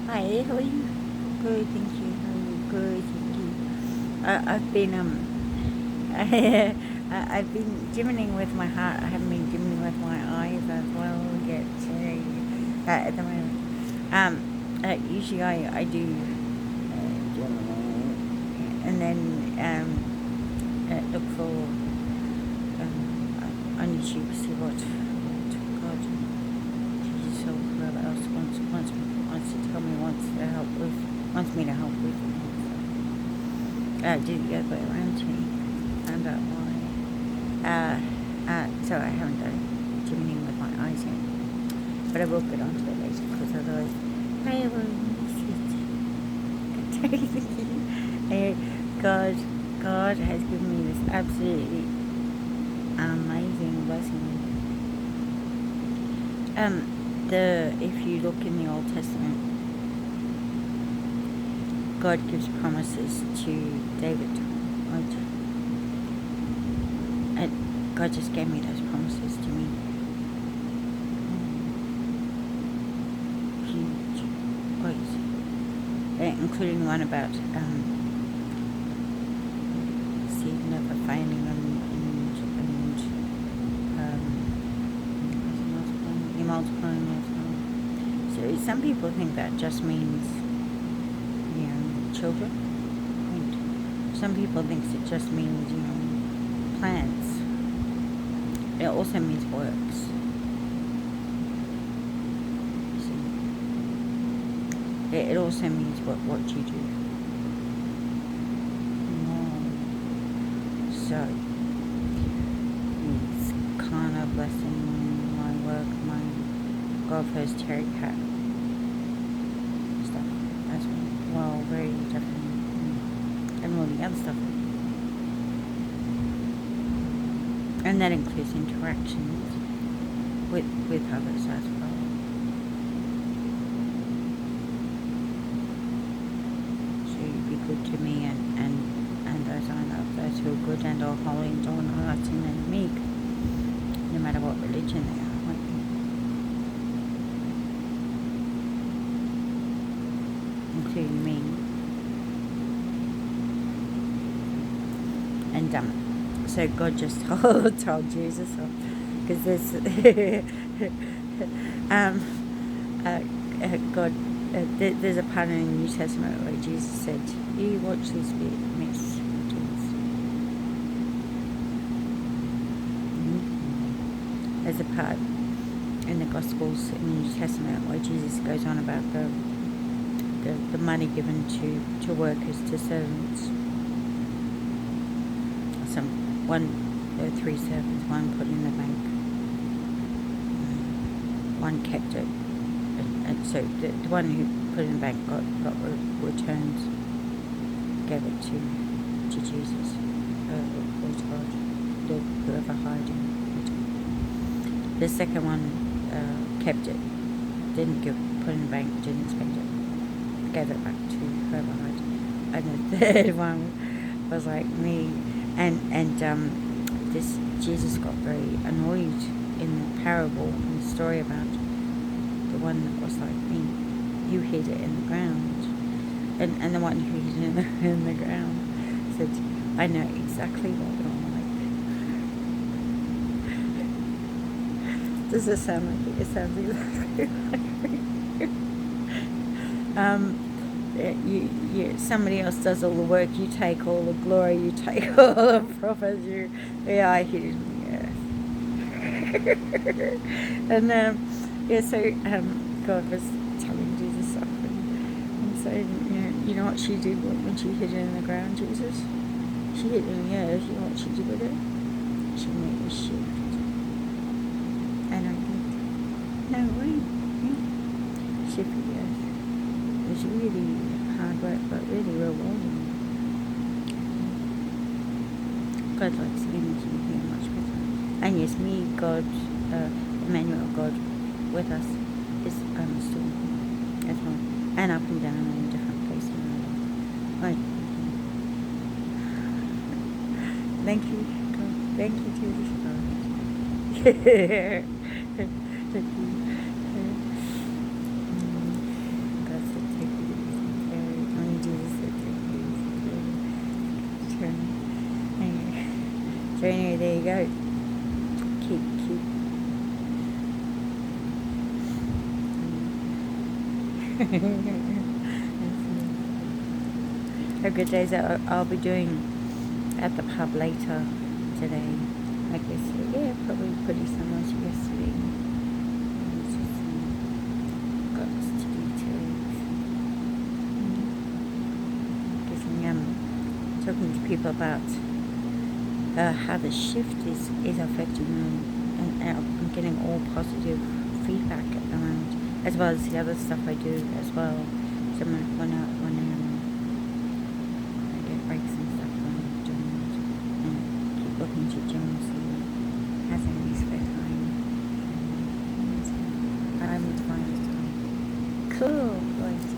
Hi, how are you? Good, thank you. How are you? Good, thank you. I've been I've been gymming with my heart. I haven't been gymming with my eyes as well yet at the moment. Usually I do gymming and then look for on YouTube, see what God, Jesus or whoever else wants to tell me, wants me to help with. Do the other way around to me. Found out why. So I haven't done gymming with my eyes yet, but I will get onto it later because otherwise I will miss it. God has given me this absolutely amazing blessing. If you look in the Old Testament, God gives promises to David. Right? And God just gave me those promises to me. Huge. Great. Including the one about seed never failing and multiplying as well. So some people think that just means, children. And some people think it just means, plants. It also means works. It also means what you do. So it's kind of blessing my work, my God first cherry cat stuff as well. Very definitely, and all the other stuff. And that includes interactions with others as well. So you be good to me and those I love, those who are good and are holy and don't hurting and meek, no matter what religion they are, won't you? Including me. And so God just told Jesus, because there's God. There's a part in the New Testament where Jesus said, "You watch this bit, miss." There's a part in the Gospels in the New Testament where Jesus goes on about the money given to workers, to servants. There were 3 servants. One put in the bank. One kept it. And so the one who put it in the bank got returned, gave it to Jesus, or to God, whoever hired him. The second one kept it, didn't put it in the bank, didn't spend it, gave it back to whoever hired him. And the third one was like me. And this Jesus got very annoyed in the parable, in the story about the one that was like me. You hid it in the ground, and the one who hid it in the ground said, "I know exactly what you're like." Does it sound like it? It sounds exactly like me. Somebody else does all the work, you take all the glory, you take all the profit, I hid it in the earth. And so God was telling Jesus stuff, and saying, you know what she did when she hid it in the ground, Jesus? She hid it in the earth. You know what she did with it? She made a shift. And I think, no way, shift the earth. It was really hard work, but really rewarding. God likes the image in here much better. And yes, me, God, Emmanuel, God with us, is still as well. And up and down in different places. Right. Thank you, God. Thank you, Jesus, God. Thank you. God said, So anyway, there you go. Cute. A good days that I'll be doing at the pub later today. Like yesterday, yeah, probably pretty similar to yesterday. It's just got to do today. Guessing talking to people about how the shift is affecting them, and I'm getting all positive feedback at the moment, as well as the other stuff I do as well. So when I get breaks and stuff, I'm doing it, and keep looking to Jim so he has any spare time. I'm fine. Cool. Right.